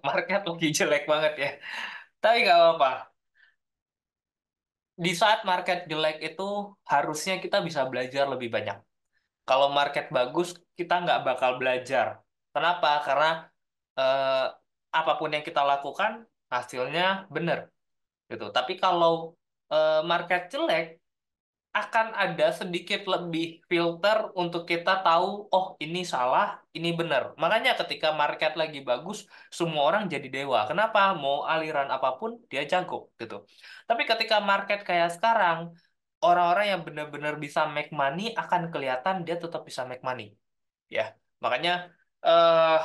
Market lagi jelek banget ya. Tapi nggak apa-apa. Di saat market jelek itu harusnya kita bisa belajar lebih banyak. Kalau market bagus, kita nggak bakal belajar. Kenapa? Karena eh, apapun yang kita lakukan, hasilnya benar. Gitu. Tapi kalau market jelek, akan ada sedikit lebih filter untuk kita tahu, oh ini salah, ini benar. Makanya ketika market lagi bagus, semua orang jadi dewa. Kenapa? Mau aliran apapun, dia jago gitu. Tapi ketika market kayak sekarang, orang-orang yang benar-benar bisa make money akan kelihatan dia tetap bisa make money. Ya, makanya eh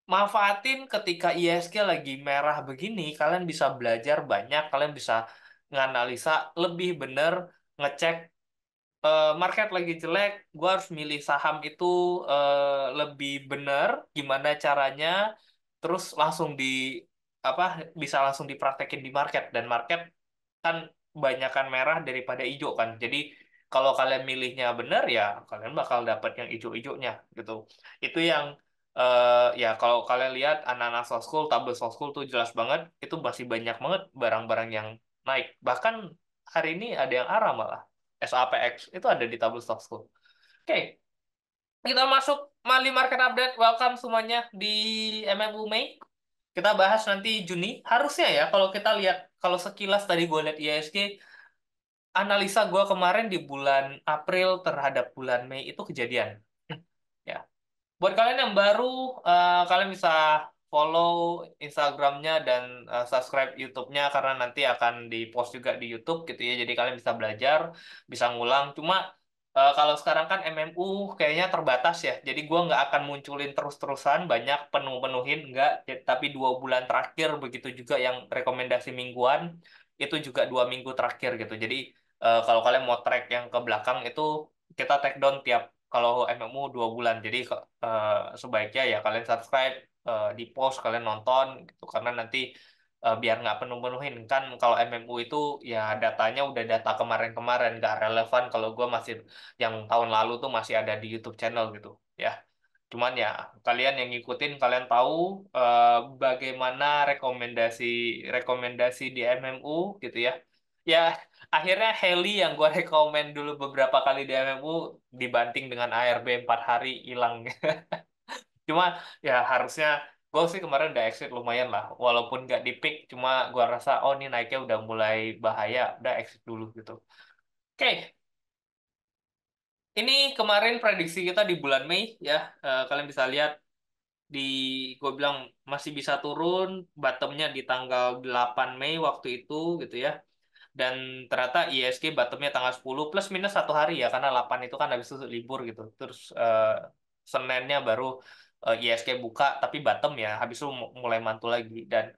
manfaatin ketika ISG lagi merah begini, kalian bisa belajar banyak, kalian bisa nganalisa lebih benar, ngecek market lagi jelek, gue harus milih saham itu lebih benar, gimana caranya, terus langsung apa bisa langsung dipraktekin di market dan market kan banyakan merah daripada hijau kan. Jadi kalau kalian milihnya benar ya kalian bakal dapat yang hijau-hijaunya gitu. Itu yang ya kalau kalian lihat anak-anak soft school, tabel soft school tuh jelas banget itu masih banyak banget barang-barang yang naik. Bahkan hari ini ada yang arah malah. SAPX itu ada di tabel stock school. Oke, kita masuk monthly market update. Welcome semuanya di MMU Mei. Kita bahas nanti Juni. Harusnya ya, kalau kita lihat, kalau sekilas tadi gue lihat ISG, analisa gue kemarin di bulan April terhadap bulan Mei itu kejadian. Ya, buat kalian yang baru, kalian bisa follow Instagramnya dan subscribe YouTube-nya karena nanti akan di-post juga di YouTube gitu ya. Jadi kalian bisa belajar, bisa ngulang. Cuma kalau sekarang kan MMU kayaknya terbatas ya. Jadi gua nggak akan munculin terus-terusan banyak penuh-penuhin nggak. Tapi 2 bulan terakhir begitu juga yang rekomendasi mingguan itu juga 2 minggu terakhir gitu. Jadi kalau kalian mau track yang ke belakang itu kita take down tiap kalau MMU 2 bulan. Jadi sebaiknya ya kalian subscribe, di post kalian nonton gitu karena nanti biar nggak penuh-penuhin kan kalau MMU itu ya datanya udah data kemarin-kemarin nggak relevan kalau gue masih yang tahun lalu tuh masih ada di YouTube channel gitu ya. Cuman ya kalian yang ngikutin kalian tahu bagaimana rekomendasi rekomendasi di MMU gitu ya. Ya akhirnya Heli yang gue rekomen dulu beberapa kali di MMU dibanting dengan ARB 4 hari hilang. Cuma ya harusnya gue sih kemarin udah exit lumayan lah. Walaupun nggak di pick, cuma gue rasa oh ini naiknya udah mulai bahaya, udah exit dulu gitu. Oke, ini kemarin prediksi kita di bulan Mei ya. Kalian bisa lihat di gue bilang masih bisa turun, bottomnya di tanggal 8 Mei waktu itu gitu ya. Dan ternyata ISG bottomnya tanggal 10 plus minus 1 hari ya karena 8 itu kan habis itu libur gitu. Terus Seninnya baru ISG buka tapi bottom ya habis itu mulai mantul lagi dan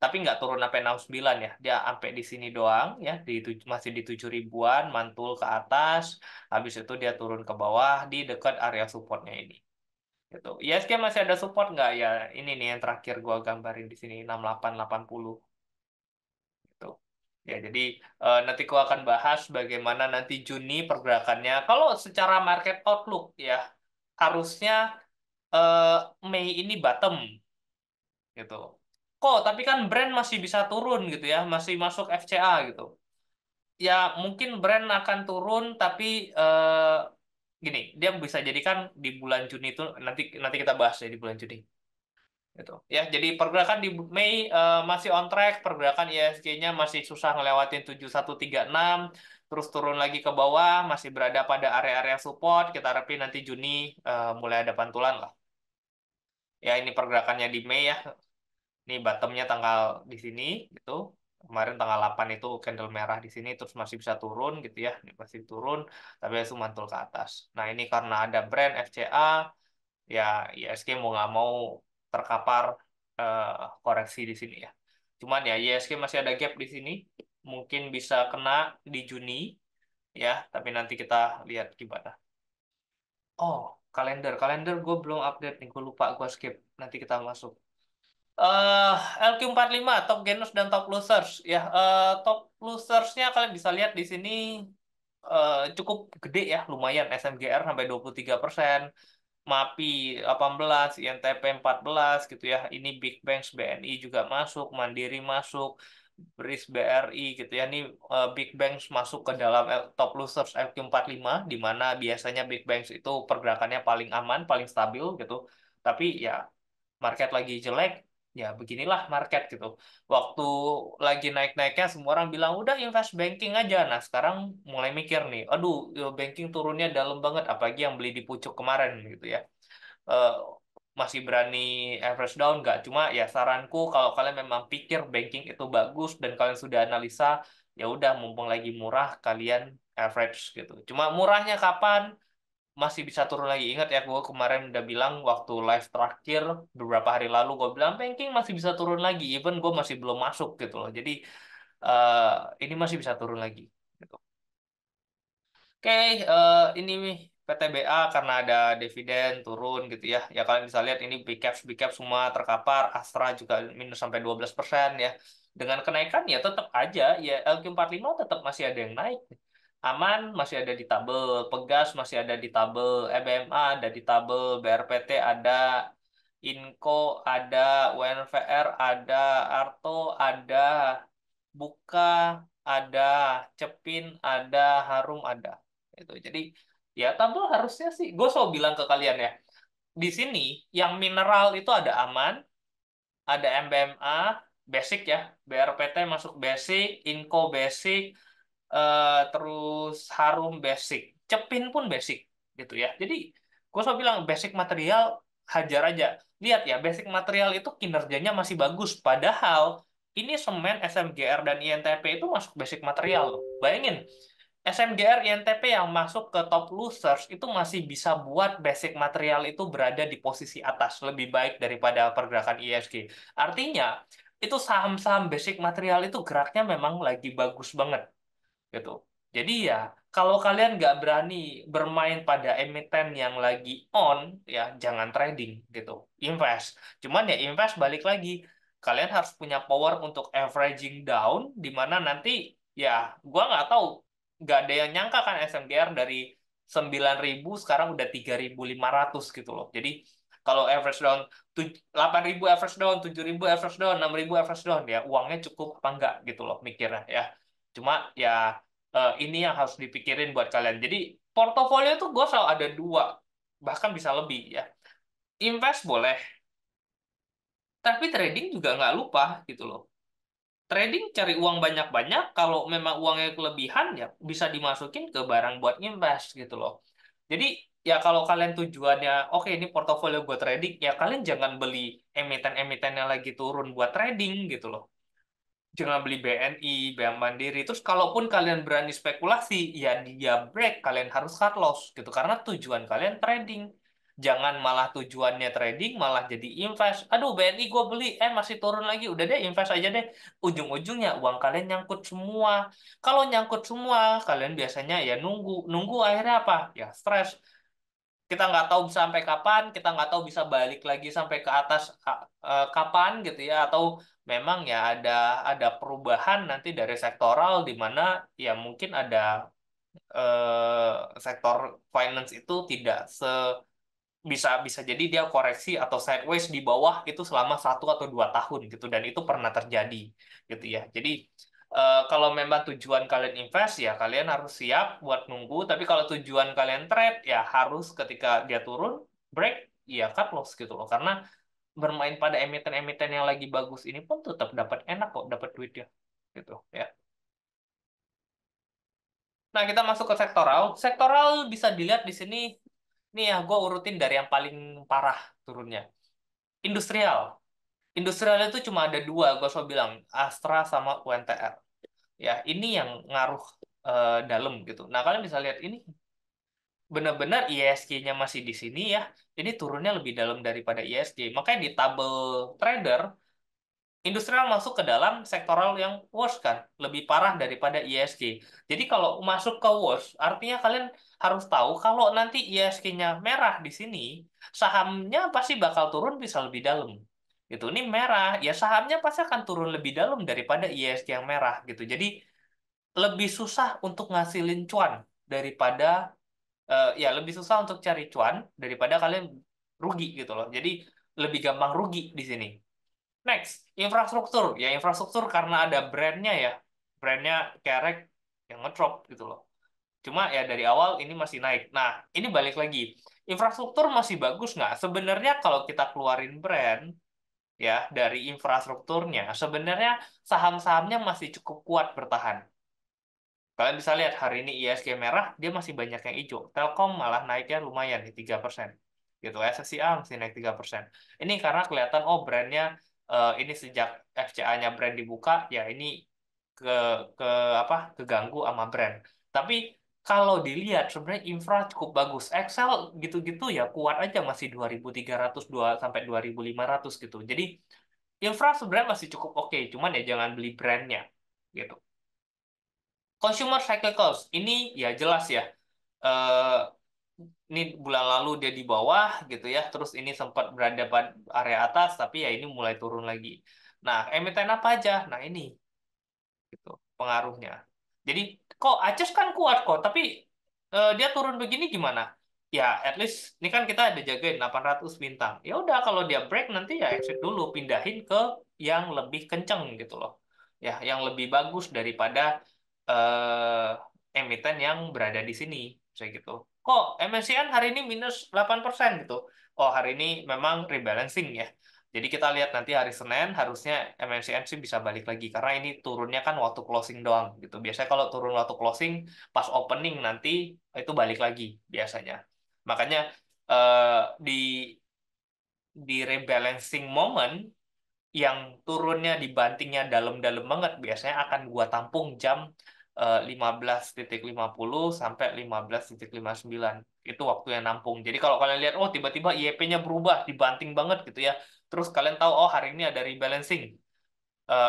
tapi nggak turun sampai 69 ya. Dia sampai di sini doang ya masih di 7 ribuan mantul ke atas habis itu dia turun ke bawah di dekat area supportnya ini gitu. ISG masih ada support nggak ya? Ini nih yang terakhir gua gambarin di sini 6880 gitu. Ya, jadi nanti gua akan bahas bagaimana nanti Juni pergerakannya. Kalau secara market outlook ya, harusnya eh, Mei ini bottom gitu. Kok, tapi kan brand masih bisa turun gitu ya, masih masuk FCA gitu. Ya, mungkin brand akan turun, tapi gini, dia bisa jadi kan di bulan Juni itu nanti nanti kita bahas ya di bulan Juni. Gitu. Ya, jadi pergerakan di Mei masih on track, pergerakan ISG-nya masih susah ngelewatin 7136, terus turun lagi ke bawah, masih berada pada area-area support, kita harapin nanti Juni mulai ada pantulan lah. Ya, ini pergerakannya di Mei ya. Ini bottomnya tanggal di sini gitu. Kemarin tanggal 8 itu candle merah di sini terus masih bisa turun gitu ya. Ini masih turun tapi langsung mantul ke atas. Nah, ini karena ada brand FCA ya ISG mau nggak mau terkapar eh, koreksi di sini ya. Cuman ya ISG masih ada gap di sini, mungkin bisa kena di Juni ya, tapi nanti kita lihat gimana. Oh, kalender gue belum update nih, gue lupa gue skip. Nanti kita masuk. eh LQ45 top gainers dan top losers ya. Top losersnya kalian bisa lihat di sini cukup gede ya, lumayan SMGR sampai 23%. MAPI 18, INTP 14 gitu ya. Ini Big Banks BNI juga masuk, Mandiri masuk, BRIS BRI gitu ya. Ini Big Banks masuk ke dalam top losers LQ45 di mana biasanya Big Banks itu pergerakannya paling aman, paling stabil gitu. Tapi ya market lagi jelek, ya beginilah market gitu. Waktu lagi naik-naiknya semua orang bilang udah invest banking aja. Nah, sekarang mulai mikir nih, aduh, banking turunnya dalam banget apalagi yang beli di pucuk kemarin gitu ya. Eh, masih berani average down nggak? Cuma ya saranku kalau kalian memang pikir banking itu bagus dan kalian sudah analisa, ya udah mumpung lagi murah kalian average gitu. Cuma murahnya kapan? Masih bisa turun lagi. Ingat ya, gue kemarin udah bilang waktu live terakhir beberapa hari lalu gue bilang banking masih bisa turun lagi. Even gue masih belum masuk gitu loh. Jadi eh, ini masih bisa turun lagi. Gitu. Oke, ini nih PTBA karena ada dividen turun gitu ya. Ya kalian bisa lihat ini big cap semua terkapar. Astra juga minus sampai 12% ya. Dengan kenaikan ya tetap aja ya LQ45 tetap masih ada yang naik. Aman masih ada di tabel, Pegas masih ada di tabel, EBMA ada di tabel, BRPT ada, Inco ada, UNVR ada, Arto ada, Buka ada, Cepin ada, Harum ada. Itu. Jadi ya tabel harusnya sih, gue selalu bilang ke kalian ya, di sini yang mineral itu ada aman, ada MBMA, basic ya, BRPT masuk basic, Inco basic, terus Harum basic, Cepin pun basic gitu ya. Jadi gue selalu bilang basic material hajar aja. Lihat ya, basic material itu kinerjanya masih bagus. Padahal ini semen, SMGR, dan INTP itu masuk basic material loh. Bayangin, SMGR, INTP yang masuk ke top losers itu masih bisa buat basic material itu berada di posisi atas, lebih baik daripada pergerakan ISG. Artinya, itu saham-saham basic material itu geraknya memang lagi bagus banget gitu. Jadi ya, kalau kalian nggak berani bermain pada emiten yang lagi on, ya jangan trading gitu. Invest. Cuman ya invest balik lagi. Kalian harus punya power untuk averaging down, di mana nanti ya, gua nggak tahu, nggak ada yang nyangka kan SMGR dari 9.000 sekarang udah 3.500 gitu loh. Jadi kalau average down 8.000 average down, 7.000 average down, 6.000 average down, ya uangnya cukup apa enggak gitu loh mikirnya ya. Cuma ya ini yang harus dipikirin buat kalian. Jadi portofolio itu gue selalu ada dua, bahkan bisa lebih ya. Invest boleh, tapi trading juga nggak lupa gitu loh. Trading cari uang banyak-banyak, kalau memang uangnya kelebihan ya bisa dimasukin ke barang buat invest gitu loh. Jadi ya kalau kalian tujuannya, oke ini portofolio buat trading, ya kalian jangan beli emiten-emiten yang lagi turun buat trading gitu loh. Jangan beli BNI, Bank Mandiri. Terus kalaupun kalian berani spekulasi, ya dia break, kalian harus cut loss gitu. Karena tujuan kalian trading. Jangan malah tujuannya trading, malah jadi invest. Aduh, BNI gue beli, masih turun lagi. Udah deh, invest aja deh. Ujung-ujungnya uang kalian nyangkut semua. Kalau nyangkut semua, kalian biasanya ya nunggu. Nunggu akhirnya apa? Ya stres. Kita nggak tahu sampai kapan, kita nggak tahu bisa balik lagi sampai ke atas kapan gitu ya, atau memang ya ada perubahan nanti dari sektoral di mana ya mungkin ada sektor finance itu tidak bisa bisa jadi dia koreksi atau sideways di bawah itu selama 1 atau 2 tahun gitu, dan itu pernah terjadi gitu ya. Jadi kalau memang tujuan kalian invest ya kalian harus siap buat nunggu, tapi kalau tujuan kalian trade ya harus ketika dia turun break ya cut loss gitu loh, karena bermain pada emiten-emiten yang lagi bagus ini pun tetap dapat enak kok, dapat duitnya gitu ya. Nah, kita masuk ke sektoral. Sektoral bisa dilihat di sini. Nih ya, gue urutin dari yang paling parah turunnya. Industrial. Industrial itu cuma ada dua, gue selalu bilang, Astra sama UNTR. Ya, ini yang ngaruh dalam gitu. Nah, kalian bisa lihat ini benar-benar ISG-nya masih di sini ya. Ini turunnya lebih dalam daripada ISG. Makanya di tabel trader, industrial masuk ke dalam sektoral yang worst kan, lebih parah daripada ISG. Jadi kalau masuk ke worst, artinya kalian harus tahu kalau nanti ISG-nya merah di sini, sahamnya pasti bakal turun bisa lebih dalam. Gitu. Ini merah, ya sahamnya pasti akan turun lebih dalam daripada ISG yang merah gitu. Jadi lebih susah untuk ngasilin cuan daripada ya lebih susah untuk cari cuan daripada kalian rugi gitu loh. Jadi lebih gampang rugi di sini. Next, infrastruktur. Ya infrastruktur karena ada brandnya ya. Brandnya kerek yang ngedrop gitu loh. Cuma ya dari awal ini masih naik. Nah, ini balik lagi. Infrastruktur masih bagus nggak? Sebenarnya kalau kita keluarin brand ya dari infrastrukturnya, sebenarnya saham-sahamnya masih cukup kuat bertahan. Kalian bisa lihat hari ini ISG merah, dia masih banyak yang hijau. Telkom malah naiknya lumayan di 3%. Gitu, SSIA masih naik 3%. Ini karena kelihatan, oh brandnya, ini sejak FCA-nya brand dibuka, ya ini ke ke apa keganggu sama brand. Tapi kalau dilihat sebenarnya infra cukup bagus. Excel gitu-gitu ya kuat aja masih 2.300 sampai 2.500 gitu. Jadi infra sebenarnya masih cukup oke, cuman ya jangan beli brandnya gitu. Consumer cyclicals ini ya jelas ya. Eh, ini bulan lalu dia di bawah gitu ya, terus ini sempat berada pada area atas, tapi ya ini mulai turun lagi. Nah, emiten apa aja? Nah ini gitu pengaruhnya. Jadi kok Aces kan kuat kok, tapi dia turun begini gimana? Ya, at least ini kan kita ada jagain 800 bintang. Ya udah kalau dia break nanti ya exit dulu, pindahin ke yang lebih kenceng gitu loh. Ya, yang lebih bagus daripada emiten yang berada di sini, kayak gitu. Kok MSCI hari ini minus 8% gitu? Oh, hari ini memang rebalancing ya. Jadi kita lihat nanti hari Senin harusnya MNCN sih bisa balik lagi karena ini turunnya kan waktu closing doang gitu. Biasanya kalau turun waktu closing pas opening nanti itu balik lagi biasanya. Makanya di rebalancing moment yang turunnya dibantingnya dalam-dalam banget biasanya akan gua tampung jam 15.50 sampai 15.59. Itu waktu yang nampung. Jadi kalau kalian lihat oh tiba-tiba IEP-nya berubah dibanting banget gitu ya. Terus kalian tahu oh hari ini ada rebalancing.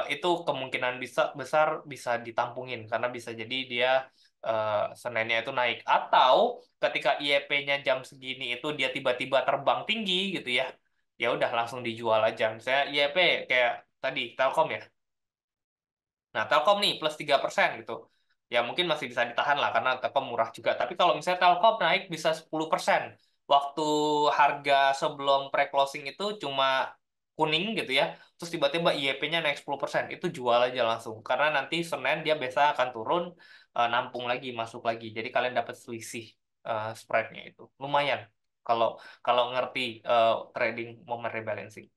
Itu kemungkinan bisa besar bisa ditampungin karena bisa jadi dia Seninnya itu naik atau ketika IEP-nya jam segini itu dia tiba-tiba terbang tinggi gitu ya. Ya udah langsung dijual aja. Misalnya IEP kayak tadi Telkom ya. Nah, Telkom nih plus 3% gitu. Ya mungkin masih bisa ditahan lah karena Telkom murah juga. Tapi kalau misalnya Telkom naik bisa 10%. Waktu harga sebelum pre-closing itu cuma kuning gitu ya. Terus tiba-tiba IEP-nya naik 10%. Itu jual aja langsung. Karena nanti Senin dia biasa akan turun, nampung lagi, masuk lagi. Jadi kalian dapat selisih spread-nya itu. Lumayan. Kalau kalau ngerti trading moment rebalancing.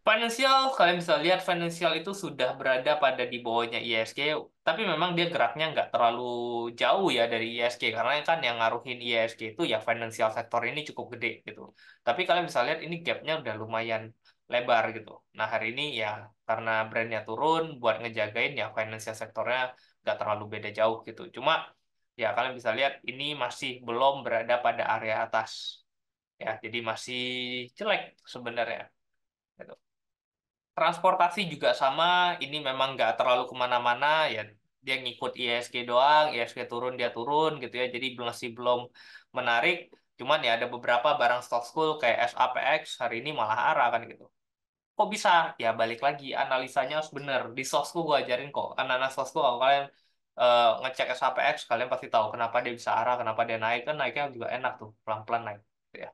Financial, kalian bisa lihat financial itu sudah berada pada di bawahnya ISG, tapi memang dia geraknya nggak terlalu jauh ya dari ISG, karena kan yang ngaruhin ISG itu ya financial sektor ini cukup gede gitu. Tapi kalian bisa lihat ini gapnya udah lumayan lebar gitu. Nah hari ini ya karena brandnya turun, buat ngejagain ya financial sektornya nggak terlalu beda jauh gitu. Cuma ya kalian bisa lihat ini masih belum berada pada area atas ya, jadi masih jelek sebenarnya. Gitu. Transportasi juga sama, ini memang nggak terlalu kemana-mana ya, dia ngikut ISG doang, ISG turun dia turun gitu ya, jadi masih belum menarik. Cuman ya ada beberapa barang stock school kayak SAPX hari ini malah arah kan gitu. Kok bisa? Ya balik lagi, analisanya harus bener. Di sosku gue ajarin kok, anak-anak sosku kalau kalian ngecek SAPX, kalian pasti tahu kenapa dia bisa arah, kenapa dia naik, kan naiknya juga enak tuh, pelan-pelan naik. Gitu ya.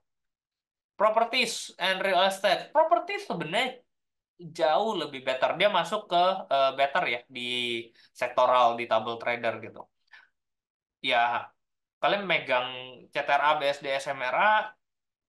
Properties and real estate. Properties sebenarnya jauh lebih better. Dia masuk ke better ya di sektoral di double trader gitu. Ya kalian megang CTRA, BSD, SMRA,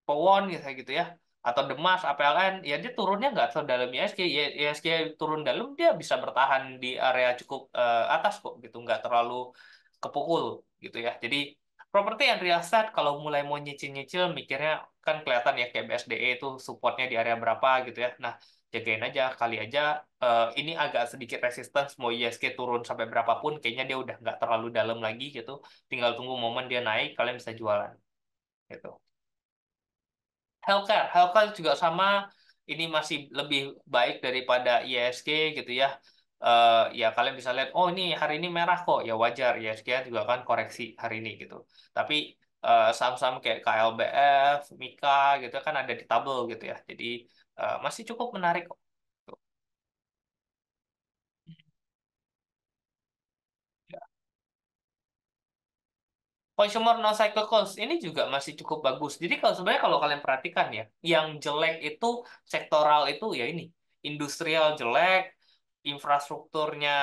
Powon gitu ya, atau Demas, APLN, ya dia turunnya nggak sedalam ISG. Ya, ISG turun dalam dia bisa bertahan di area cukup atas kok gitu, nggak terlalu kepukul gitu ya. Jadi properti yang real estate kalau mulai mau nyicil-nyicil mikirnya kan kelihatan ya kayak BSDE itu supportnya di area berapa gitu ya. Nah, jagain aja kali aja ini agak sedikit resistance mau ISG turun sampai berapapun kayaknya dia udah nggak terlalu dalam lagi gitu. Tinggal tunggu momen dia naik kalian bisa jualan gitu. Healthcare juga sama. Ini masih lebih baik daripada ISG gitu ya. Ya kalian bisa lihat, oh ini hari ini merah kok, ya wajar. ISG juga kan koreksi hari ini gitu. Tapi saham-saham kayak KLBF, Mika gitu kan ada di tabel gitu ya. Jadi masih cukup menarik kok. Tuh. Ya. Consumer non cyclicals ini juga masih cukup bagus. Jadi kalau sebenarnya kalau kalian perhatikan ya, yang jelek itu sektoral itu ya ini, industrial jelek, infrastrukturnya,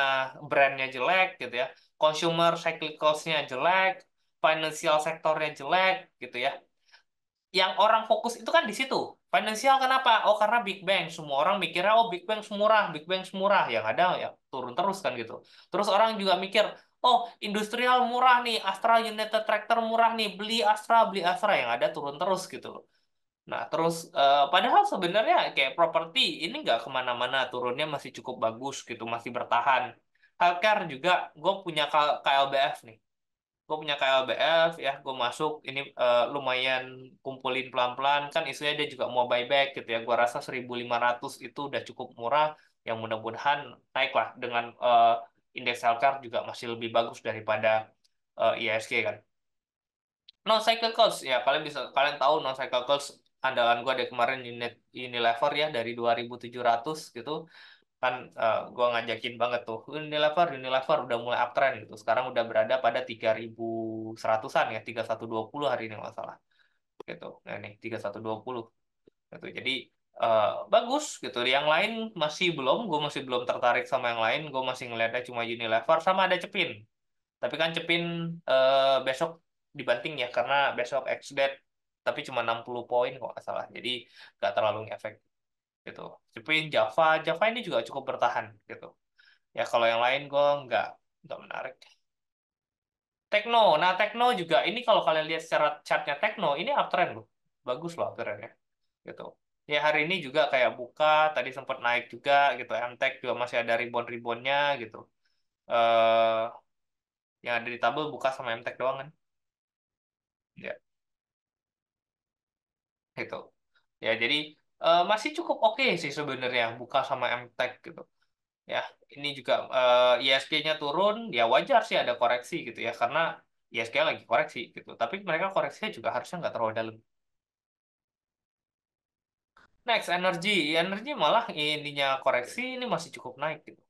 brandnya jelek gitu ya, consumer cyclicalsnya jelek, financial sektornya jelek gitu ya. Yang orang fokus itu kan di situ. Finansial kenapa? Oh karena Big Bang. Semua orang mikirnya oh Big Bang semurah, Big Bang semurah. Yang ada ya turun terus kan gitu. Terus orang juga mikir, oh industrial murah nih, Astra United Tractor murah nih, beli Astra yang ada turun terus gitu loh. Nah terus padahal sebenarnya kayak properti ini nggak kemana-mana, turunnya masih cukup bagus gitu, masih bertahan. Healthcare juga, gue punya KLBF nih, gue punya KLBF ya, gue masuk ini lumayan kumpulin pelan-pelan kan, isunya dia juga mau buyback gitu ya, gue rasa 1.500 itu udah cukup murah, yang mudah-mudahan naik lah dengan indeks healthcare juga masih lebih bagus daripada ISG kan. Non cyclicals ya, kalian tahu non cyclicals andalan gue dari kemarin unit Unilever ya, dari 2.700 gitu kan, gue ngajakin banget tuh Unilever udah mulai uptrend gitu, sekarang udah berada pada 3.100-an ya, 3.120 hari ini nggak salah gitu. Nah ini 3.120 gitu, jadi bagus gitu. Yang lain gue masih belum tertarik sama yang lain, gue masih ngeliatnya cuma Unilever sama ada Cepin, tapi kan Cepin besok dibanting ya karena besok ex-date, tapi cuma 60 poin kok nggak salah, jadi nggak terlalu ngefek gitu. Tapi Java ini juga cukup bertahan gitu. Ya kalau yang lain gue nggak menarik. Tekno, nah Tekno juga ini kalau kalian lihat secara chartnya Tekno ini uptrend loh, bagus loh uptrendnya gitu. Ya hari ini juga kayak buka tadi sempat naik juga gitu. MTech juga masih ada rebound-reboundnya gitu. eh yang ada di tabel buka sama MTech doang kan, ya gitu. Ya jadi masih cukup oke sih sebenarnya buka sama MTech gitu. Ya ini juga ISG-nya turun ya, wajar sih ada koreksi gitu ya karena ISG lagi koreksi gitu, tapi mereka koreksinya juga harusnya nggak terlalu dalam. Next energi malah ininya koreksi ini masih cukup naik gitu.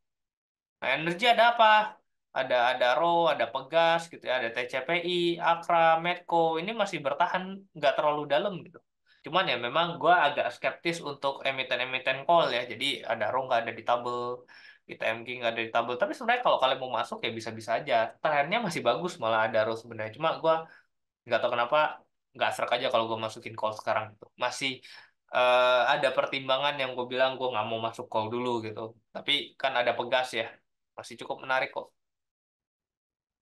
Nah, energi ada apa? Ada ada Pegas gitu ya, ada TCPI, Akra, Medco ini masih bertahan nggak terlalu dalam gitu. Cuman ya memang gue agak skeptis untuk emiten-emiten call ya. Jadi ada RO nggak ada di tabel, ITMG nggak ada di tabel. Tapi sebenarnya kalau kalian mau masuk ya bisa-bisa aja. Trennya masih bagus malah ada RO sebenarnya. Cuma gue nggak tahu kenapa nggak serak aja kalau gue masukin call sekarang gitu. Masih ada pertimbangan yang gue bilang gue nggak mau masuk call dulu gitu. Tapi kan ada Pegas ya, masih cukup menarik kok.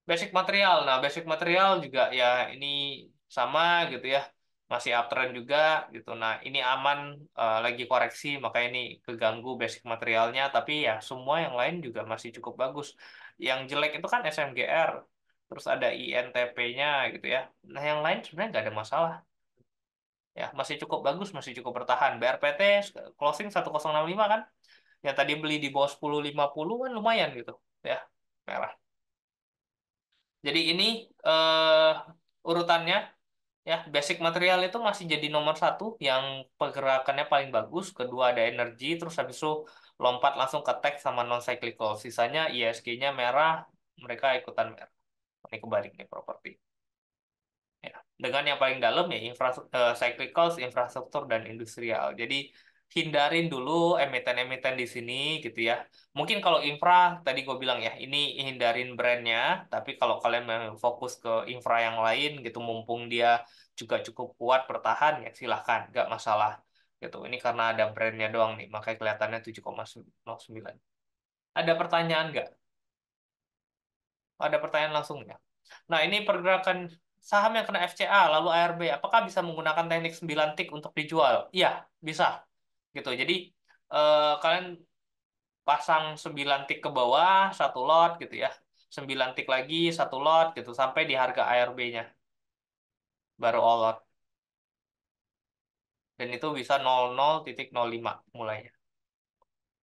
Basic material, nah basic material juga ya ini sama gitu ya, masih uptrend juga gitu. Nah ini aman, lagi koreksi makanya ini keganggu basic materialnya. Tapi ya semua yang lain juga masih cukup bagus. Yang jelek itu kan SMGR, terus ada INTP-nya gitu ya. Nah yang lain sebenarnya nggak ada masalah. Ya masih cukup bagus, masih cukup bertahan. BRPT closing 1065 kan, yang tadi beli di bawah 1050 kan lumayan gitu ya, merah. Jadi ini urutannya ya, basic material itu masih jadi nomor satu yang pergerakannya paling bagus. Kedua ada energi, terus habis itu lompat langsung ke tech sama non cyclical. Sisanya ISG-nya merah, mereka ikutan merah. Ini kebalik nih properti. Ya, dengan yang paling dalam ya cyclicals, infrastruktur dan industrial. Jadi hindarin dulu emiten-emiten di sini gitu ya. Mungkin kalau infra tadi gue bilang ya, ini hindarin brandnya. Tapi kalau kalian memang fokus ke infra yang lain gitu, mumpung dia juga cukup kuat bertahan ya silahkan, nggak masalah gitu. Ini karena ada brandnya doang nih, makanya kelihatannya 7,09. Ada pertanyaan nggak? Ada pertanyaan langsung ya. Nah, ini pergerakan saham yang kena FCA lalu ARB, apakah bisa menggunakan teknik 9 tick untuk dijual? Iya, bisa. Gitu. Jadi kalian pasang 9 tick ke bawah, satu lot gitu ya. 9 tick lagi, satu lot gitu sampai di harga ARB-nya. Baru all lot. Dan itu bisa 00.05 mulainya.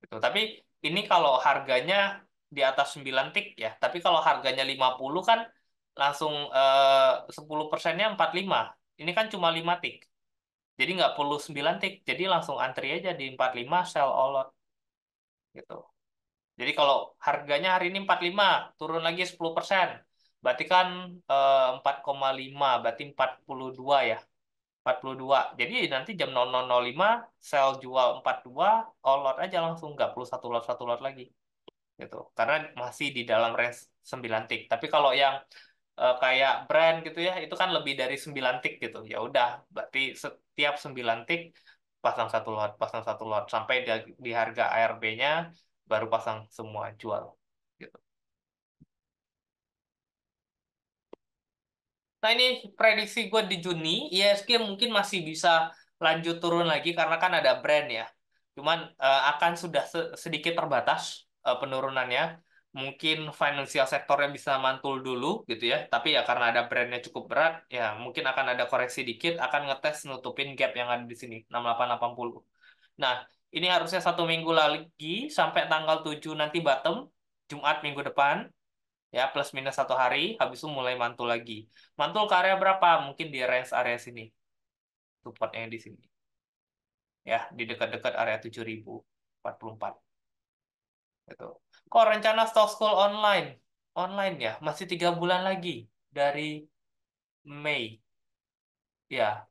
Gitu. Tapi ini kalau harganya di atas 9 tik ya. Tapi kalau harganya 50 kan langsung 10%-nya 45. Ini kan cuma 5 tik. Jadi nggak perlu 9 tik. Jadi langsung antri aja di 45 sell all lot gitu. Jadi kalau harganya hari ini 45 turun lagi 10%. Berarti kan 4,5, berarti 42 ya. 42. Jadi nanti jam 00.05 sell jual 42, all lot aja langsung, nggak perlu satu lot lagi gitu. Karena masih di dalam range 9 tick. Tapi kalau yang kayak brand gitu ya, itu kan lebih dari 9 tick gitu. Ya udah, berarti setiap 9 tick pasang satu lot sampai di harga ARB-nya baru pasang semua jual gitu. Nah ini prediksi gue di Juni, ISG mungkin masih bisa lanjut turun lagi karena kan ada brand ya. Cuman akan sudah sedikit terbatas penurunannya. Mungkin financial sektornya bisa mantul dulu gitu ya. Tapi ya karena ada brandnya cukup berat, ya mungkin akan ada koreksi dikit, akan ngetes nutupin gap yang ada di sini, 6880. Nah, ini harusnya 1 minggu lagi sampai tanggal 7 nanti bottom, Jumat minggu depan ya plus minus 1 hari habis itu mulai mantul lagi mantul ke area berapa mungkin di range area sini supportnya di sini ya di dekat-dekat area 7044 gitu. Kok rencana stock school online online ya masih 3 bulan lagi dari Mei ya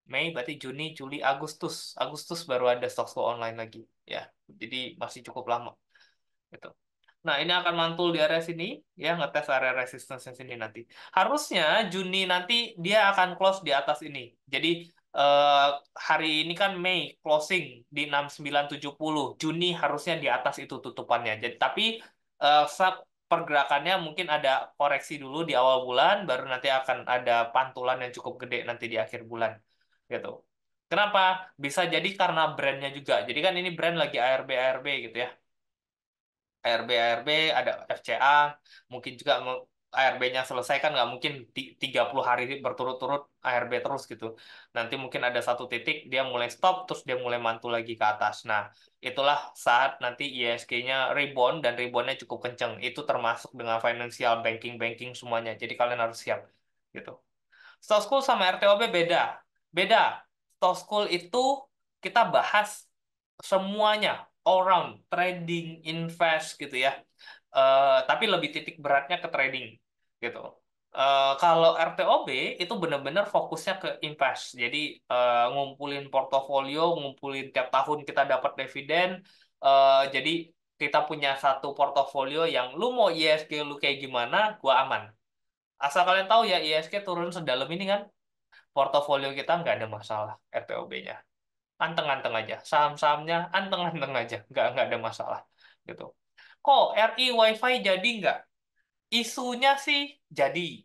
Mei berarti Juni Juli Agustus Agustus baru ada stock school online lagi ya jadi masih cukup lama gitu. Nah, ini akan mantul di area sini, ya, ngetes area resistance sini nanti. Harusnya Juni nanti dia akan close di atas ini. Jadi, eh, hari ini kan Mei, closing di 6970. Juni harusnya di atas itu tutupannya. Jadi, tapi pergerakannya mungkin ada koreksi dulu di awal bulan, baru nanti akan ada pantulan yang cukup gede nanti di akhir bulan. Gitu. Kenapa? Bisa jadi karena brandnya juga. Jadi kan ini brand lagi ARB gitu ya. ARB ada FCA mungkin juga ARB-nya selesai kan nggak mungkin 30 hari berturut-turut ARB terus gitu nanti mungkin ada satu titik dia mulai stop terus dia mulai mantul lagi ke atas nah itulah saat nanti ISG-nya rebound dan reboundnya cukup kenceng itu termasuk dengan financial banking semuanya jadi kalian harus siap gitu. Stock School sama RTOB beda. Beda. Stock School itu kita bahas semuanya, all round, trading, invest gitu ya. Tapi lebih titik beratnya ke trading gitu. Kalau RTOB itu benar-benar fokusnya ke invest. Jadi ngumpulin portofolio, ngumpulin tiap tahun kita dapat dividen. Jadi kita punya satu portofolio yang lu mau ISG lu kayak gimana, gua aman. Asal kalian tahu ya ISG turun sedalam ini kan, portofolio kita nggak ada masalah RTOB-nya. Anteng-anteng aja. Saham-sahamnya anteng-anteng aja. Nggak ada masalah. Gitu. Kok RI WiFi jadi nggak? Isunya sih jadi.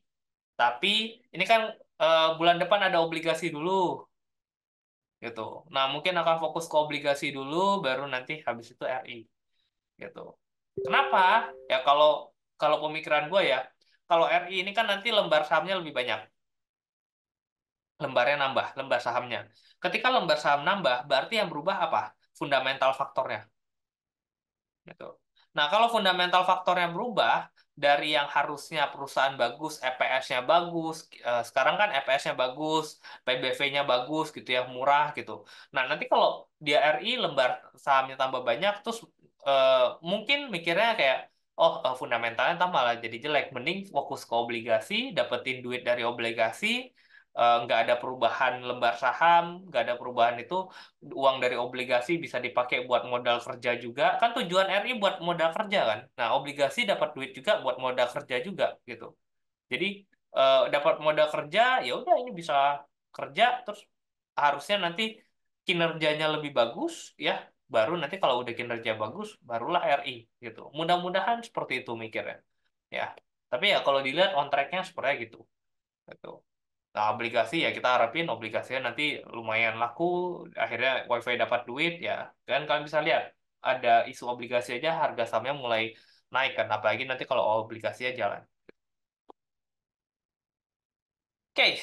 Tapi ini kan bulan depan ada obligasi dulu. Gitu. Nah mungkin akan fokus ke obligasi dulu, baru nanti habis itu RI. Gitu. Kenapa? Ya kalau kalau pemikiran gue ya, kalau RI ini kan nanti lembar sahamnya lebih banyak. Lembarnya nambah, lembar sahamnya. Ketika lembar saham nambah, berarti yang berubah apa? Fundamental faktornya. Gitu. Nah, kalau fundamental faktornya berubah, dari yang harusnya perusahaan bagus, EPS-nya bagus, sekarang kan EPS-nya bagus, PBV-nya bagus gitu ya, murah gitu. Nah, nanti kalau dia RI lembar sahamnya tambah banyak, terus mungkin mikirnya kayak, oh fundamentalnya tambah malah jadi jelek, mending fokus ke obligasi, dapetin duit dari obligasi, nggak ada perubahan lembar saham, nggak ada perubahan itu, uang dari obligasi bisa dipakai buat modal kerja juga. Kan tujuan RI buat modal kerja kan. Nah, obligasi dapat duit juga buat modal kerja juga gitu. Jadi dapat modal kerja, ya udah ini bisa kerja terus harusnya nanti kinerjanya lebih bagus ya. Baru nanti kalau udah kinerja bagus, barulah RI gitu. Mudah-mudahan seperti itu mikirnya. Ya. Tapi ya kalau dilihat on track-nya sepertinya gitu. Gitu. Nah, obligasi ya kita harapin obligasinya nanti lumayan laku, akhirnya WiFi dapat duit ya. Dan kalian bisa lihat ada isu obligasi aja harga sahamnya mulai naik kan, apalagi nanti kalau obligasinya jalan. Oke,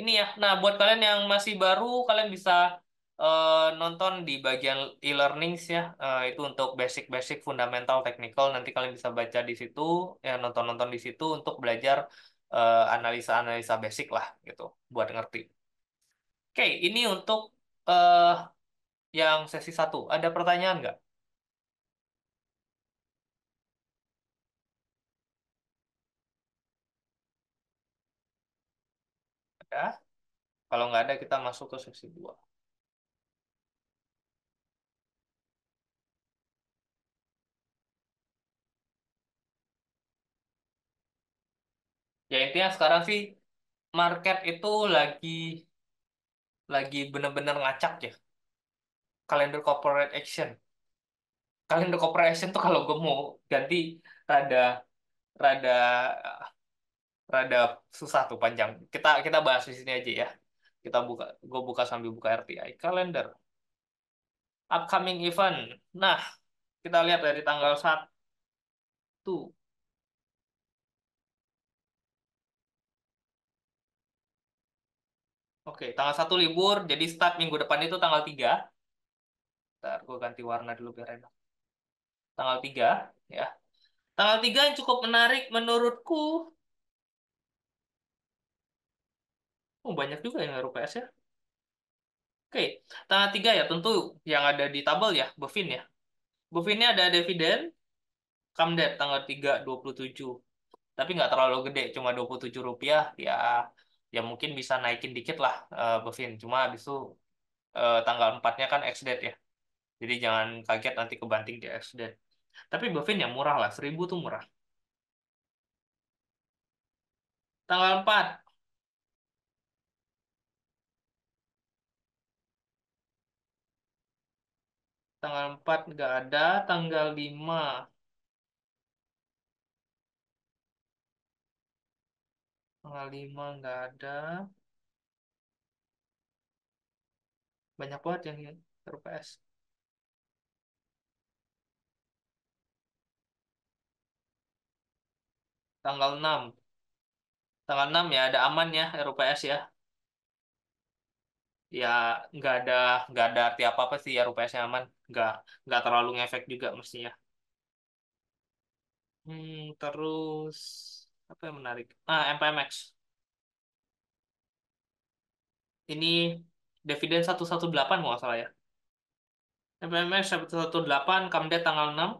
ini ya. Nah, buat kalian yang masih baru, kalian bisa nonton di bagian e-learnings ya. Itu untuk basic-basic fundamental technical. Nanti kalian bisa baca di situ, ya nonton-nonton di situ untuk belajar analisa-analisa basic lah gitu, buat ngerti. Oke, ini untuk eh, yang sesi satu. Ada pertanyaan nggak? ada. Kalau nggak ada, kita masuk ke sesi 2. Ya intinya sekarang sih market itu lagi bener-bener ngacak ya. Kalender corporate action. Kalender corporate action tuh kalau gue mau ganti rada rada rada susah tuh panjang. Kita kita bahas di sini aja ya. Gue buka sambil buka RTI kalender. Upcoming event. Nah, kita lihat dari tanggal 1. Oke, tanggal 1 libur, jadi start minggu depan itu tanggal 3. Ntar gue ganti warna dulu biar enak. Tanggal 3, ya. Tanggal 3 yang cukup menarik menurutku. Oh, banyak juga yang RUPS ya. Oke, tanggal 3 ya, tentu yang ada di tabel ya, Bovin ya. Bovinnya ada dividen, Kamdet tanggal 3 27. Tapi nggak terlalu gede, cuma Rp27. Ya, ya mungkin bisa naikin dikit lah Bovin. Cuma habis itu tanggal 4-nya kan ex-date ya. Jadi jangan kaget nanti kebanting di ex-date. Tapi Bovin ya murah lah, 1.000 tuh murah. Tanggal 4, tanggal 4 nggak ada, tanggal 5 nggak ada. Banyak banget yang RPS. Tanggal 6, tanggal 6 ya ada aman ya RUPS ya. Ya nggak ada nggak ada arti apa-apa sih ya RUPS-nya aman. Nggak terlalu ngefek juga mestinya. Terus apa yang menarik? MPMX. Ini dividen 118 kalau nggak salah ya. MPMX 118 Kamdet tanggal 6.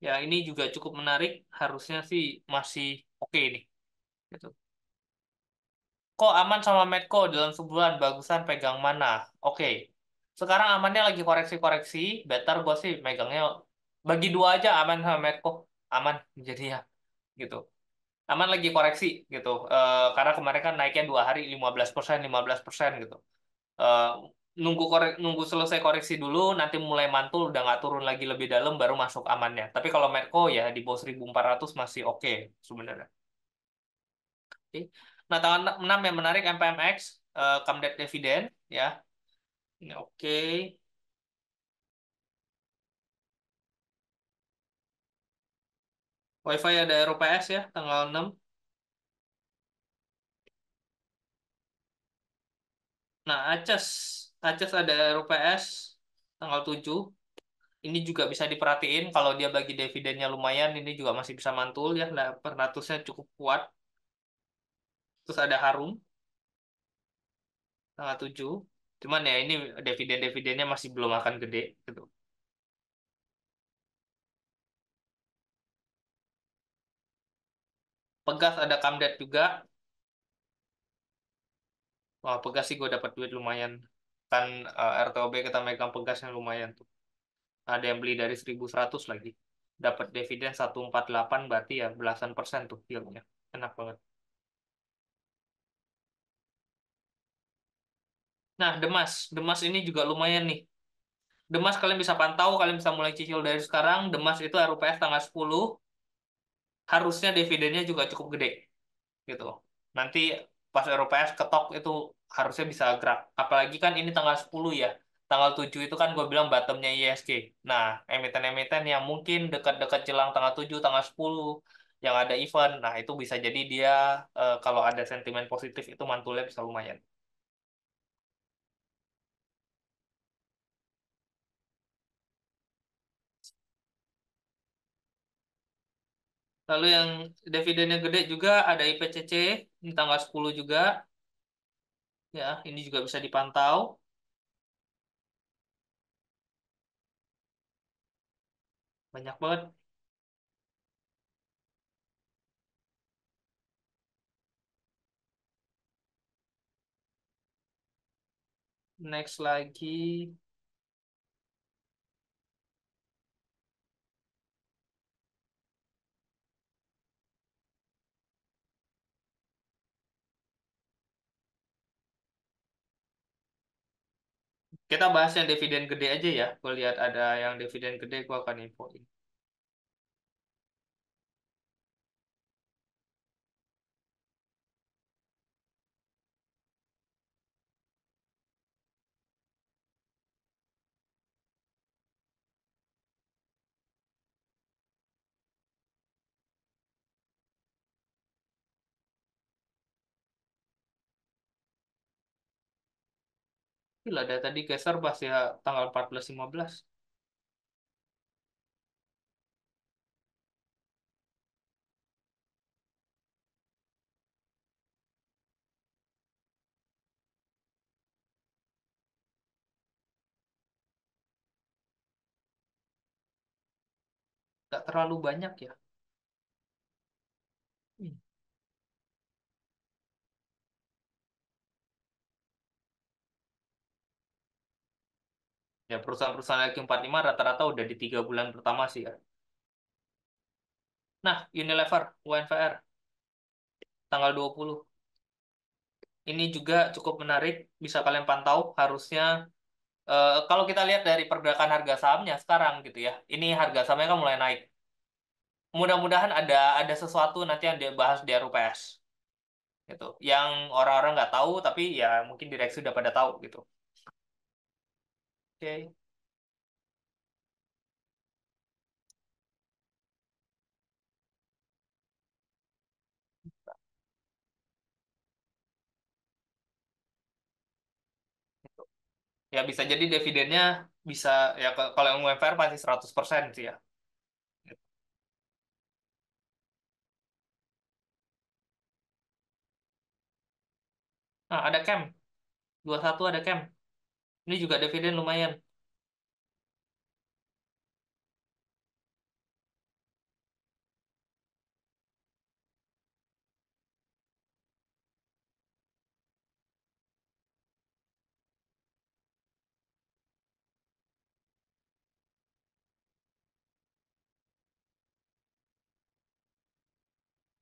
Ya ini juga cukup menarik. Harusnya sih masih oke nih. Gitu. Kok aman sama Medco dalam sebulan? Bagusan pegang mana? Oke. Sekarang amannya lagi koreksi-koreksi. Better gue sih megangnya bagi dua aja aman sama Medco. Aman jadinya gitu. Aman lagi koreksi gitu. Karena kemarin kan naiknya 2 hari 15%, 15% gitu. Eh, nunggu selesai koreksi dulu, nanti mulai mantul udah nggak turun lagi lebih dalam baru masuk amannya. Tapi kalau Medco ya di bawah 1.400 masih oke sebenarnya. Oke. Nah, tanggal 6 yang menarik MPMX, Kamdet Dividen ya. Ini oke. WiFi ada RUPS ya tanggal 6. Nah, Aces ada RUPS tanggal 7. Ini juga bisa diperhatiin kalau dia bagi dividennya lumayan, ini juga masih bisa mantul ya, 800-nya cukup kuat. Terus ada Harum tanggal 7. Cuman ya ini dividen-dividennya masih belum akan gede gitu. Pegas ada Kamdet juga. Wah, Pegas sih gue dapat duit lumayan. Kan RTOB kita megang Pegasnya lumayan tuh. Ada yang beli dari 1.100 lagi. Dapat dividen 148 berarti ya belasan persen tuh yieldnya. Enak banget. Nah, Demas. Demas ini juga lumayan nih. Demas kalian bisa pantau, kalian bisa mulai cicil dari sekarang. Demas itu RUPS tanggal 10. Harusnya dividennya juga cukup gede gitu. Nanti pas RUPS ketok itu harusnya bisa gerak. Apalagi kan ini tanggal 10 ya. Tanggal 7 itu kan gue bilang bottomnya ISG. Nah, emiten-emiten yang mungkin dekat-dekat jelang tanggal 7 tanggal 10 yang ada event. Nah, itu bisa jadi dia kalau ada sentimen positif itu mantulnya bisa lumayan. Lalu yang dividennya gede juga ada IPCC ini tanggal 10 juga. Ya, ini juga bisa dipantau. Banyak banget. Next lagi, kita bahas yang dividen gede aja ya. Gue lihat ada yang dividen gede, gue akan infoin. Gila, ada tadi geser pas ya tanggal 14-15. Nggak terlalu banyak ya. Hmm. Ya, perusahaan-perusahaan LQ45 rata-rata udah di 3 bulan pertama sih ya. Nah, Unilever, UNVR, tanggal 20. Ini juga cukup menarik, bisa kalian pantau. Harusnya, kalau kita lihat dari pergerakan harga sahamnya sekarang gitu ya, ini harga sahamnya kan mulai naik. Mudah-mudahan ada sesuatu nanti yang dia bahas di RUPS gitu. Yang orang-orang nggak tahu, tapi ya mungkin direksi udah pada tahu gitu. Oke. Ya bisa jadi dividennya bisa, ya kalau yang UMFR pasti 100% sih ya. Nah, ada CAM, 21 ada CAM. Ini juga dividen lumayan.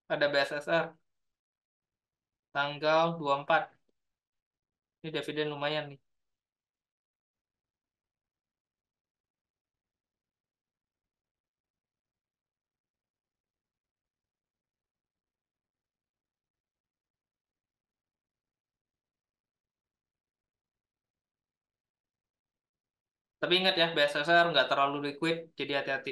Ada BSSR, tanggal 24. Ini dividen lumayan nih. Tapi ingat ya, BSSR nggak terlalu liquid, jadi hati-hati.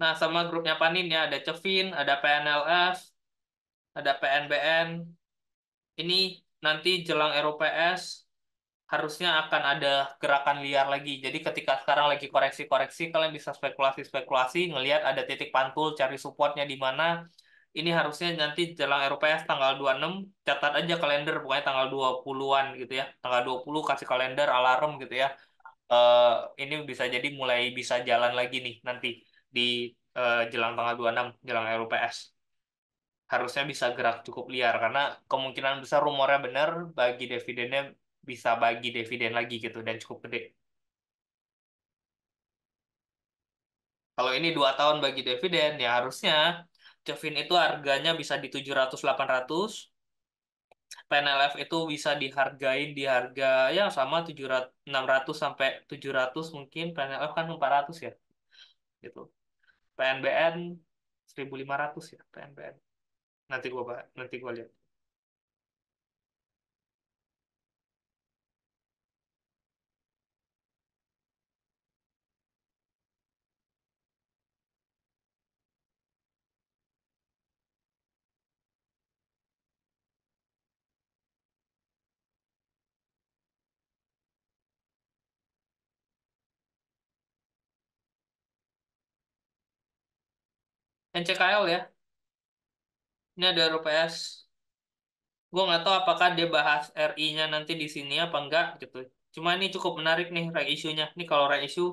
Nah, sama grupnya Panin ya, ada Cevin, ada PNLF, ada PNBN. Ini nanti jelang RUPS harusnya akan ada gerakan liar lagi. Jadi ketika sekarang lagi koreksi-koreksi, kalian bisa spekulasi-spekulasi, ngelihat ada titik pantul, cari supportnya di mana. Ini harusnya nanti jelang RUPS tanggal 26, catat aja kalender, pokoknya tanggal 20-an gitu ya. Tanggal 20 kasih kalender, alarm gitu ya. Eh, ini bisa jadi mulai bisa jalan lagi nih nanti di jelang tanggal 26, jelang RUPS. Harusnya bisa gerak cukup liar karena kemungkinan besar rumornya benar, bagi dividennya bisa bagi dividen lagi gitu dan cukup gede. Kalau ini 2 tahun bagi dividen ya harusnya Cevin itu harganya bisa di 700-800, PNLF itu bisa dihargain di harga ya sama 700, 600 sampai 700 mungkin, PNLF kan 400 ya gitu. PNBN 1.500 ya PNBN. Nanti gua lihat. NCKL ya. Ini ada RUPS. Gue nggak tahu apakah dia bahas RI-nya nanti di sini apa enggak gitu. Cuma ini cukup menarik nih rate issue-nya. Ini kalau rate issue,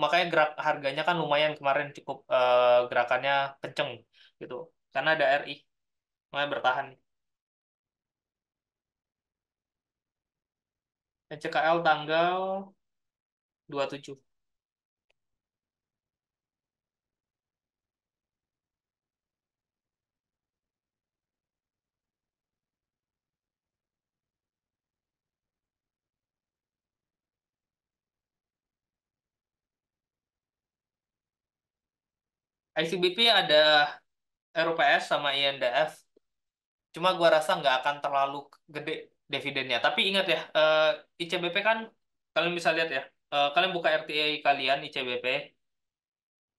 makanya gerak harganya kan lumayan kemarin cukup gerakannya kenceng gitu. Karena ada RI, makanya bertahan. NCKL tanggal 27. ICBP ada RUPS sama INDF. Cuma gua rasa nggak akan terlalu gede dividennya. Tapi ingat ya, ICBP kan kalian bisa lihat ya. Kalian buka RTA kalian ICBP.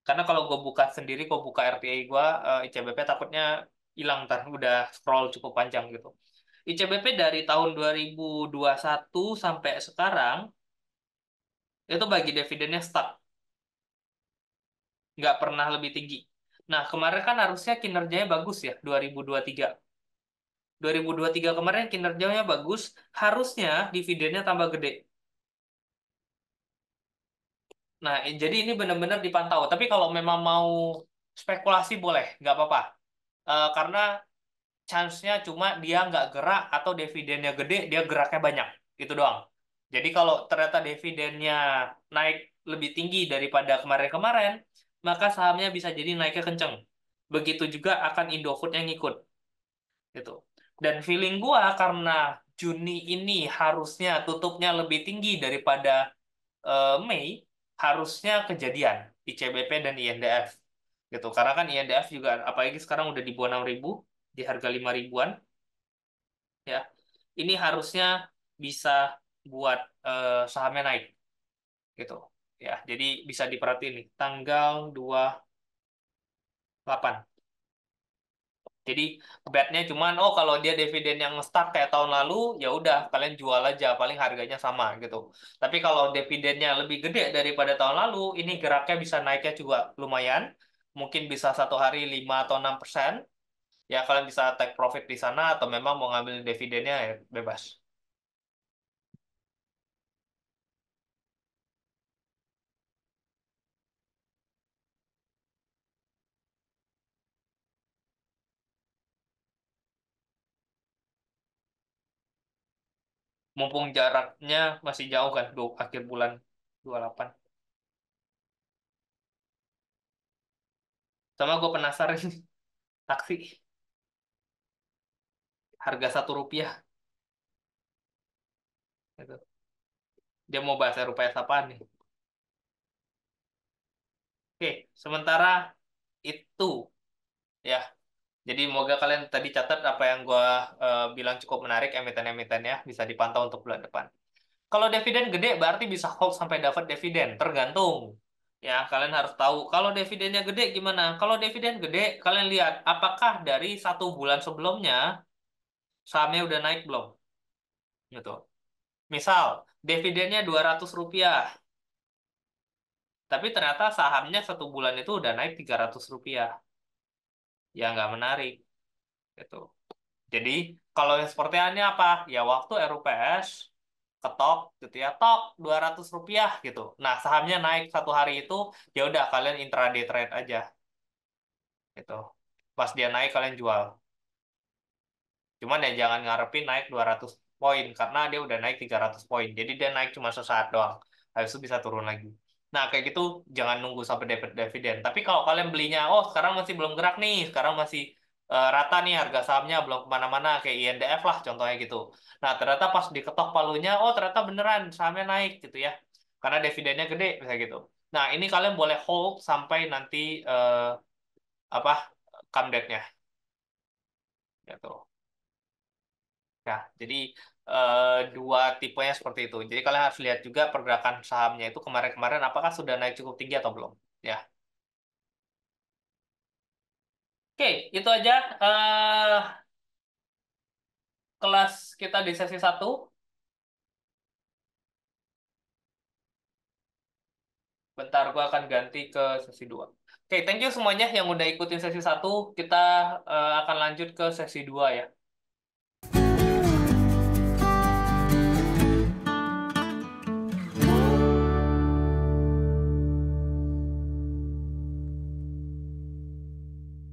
Karena kalau gue buka sendiri, gue buka RTA gue, ICBP takutnya hilang ntar udah scroll cukup panjang gitu. ICBP dari tahun 2021 sampai sekarang itu bagi dividennya stuck, nggak pernah lebih tinggi. Nah, kemarin kan harusnya kinerjanya bagus ya, 2023. 2023 kemarin kinerjanya bagus, harusnya dividennya tambah gede. Nah, jadi ini benar-benar dipantau. Tapi kalau memang mau spekulasi boleh, nggak apa-apa. Karena chance-nya cuma dia nggak gerak atau dividennya gede, dia geraknya banyak. Itu doang. Jadi kalau ternyata dividennya naik lebih tinggi daripada kemarin-kemarin, maka sahamnya bisa jadi naiknya kenceng. Begitu juga akan Indofood yang ngikut. Gitu. Dan feeling gua karena Juni ini harusnya tutupnya lebih tinggi daripada Mei, harusnya kejadian ICBP dan INDF. Gitu. Karena kan INDF juga, apalagi sekarang udah di bawah 6.000, di harga 5 ribuan, ya ini harusnya bisa buat sahamnya naik gitu ya, jadi bisa diperhatiin nih tanggal 28. Jadi bet-nya cuman oh kalau dia dividen yang stuck kayak tahun lalu ya udah kalian jual aja paling harganya sama gitu. Tapi kalau dividennya lebih gede daripada tahun lalu, ini geraknya bisa naiknya juga lumayan, mungkin bisa satu hari 5 atau 6%. Ya kalian bisa take profit di sana atau memang mau ngambil dividennya ya bebas. Mumpung jaraknya masih jauh kan, akhir bulan 28. Sama gue penasaran taksi harga Rp1 gitu. Dia mau bahasa rupiah apaan nih? Oke, sementara itu ya. Jadi moga kalian tadi catat apa yang gue bilang cukup menarik, emiten-emitennya bisa dipantau untuk bulan depan. Kalau dividen gede berarti bisa hold sampai dapat dividen, tergantung. Ya, kalian harus tahu kalau dividennya gede gimana. Kalau dividen gede, kalian lihat apakah dari 1 bulan sebelumnya sahamnya udah naik belum? Gitu. Misal, dividennya Rp200, tapi ternyata sahamnya 1 bulan itu udah naik Rp300. Ya nggak menarik. Gitu. Jadi, kalau yang seperti ini apa? Ya waktu RUPS, ketok gitu ya, tok Rp200 gitu. Nah, sahamnya naik 1 hari itu, ya udah kalian intraday trade aja. Gitu. Pas dia naik kalian jual. Cuman ya jangan ngarepin naik 200 poin karena dia udah naik 300 poin. Jadi dia naik cuma sesaat doang. Habis itu bisa turun lagi. Nah, kayak gitu jangan nunggu sampai dapat dividen. Tapi kalau kalian belinya, oh sekarang masih belum gerak nih, sekarang masih rata nih harga sahamnya belum kemana-mana kayak INDF lah contohnya gitu. Nah, ternyata pas diketok palunya, oh ternyata beneran sahamnya naik gitu ya. Karena dividennya gede misalnya gitu. Nah, ini kalian boleh hold sampai nanti apa come date-nya gitu. Ya, jadi dua tipenya seperti itu. Jadi kalian harus lihat juga pergerakan sahamnya itu kemarin-kemarin apakah sudah naik cukup tinggi atau belum. Ya, oke, itu aja kelas kita di sesi 1. Bentar, gua akan ganti ke sesi 2. Oke, thank you semuanya yang udah ikutin sesi 1. Kita akan lanjut ke sesi 2 ya.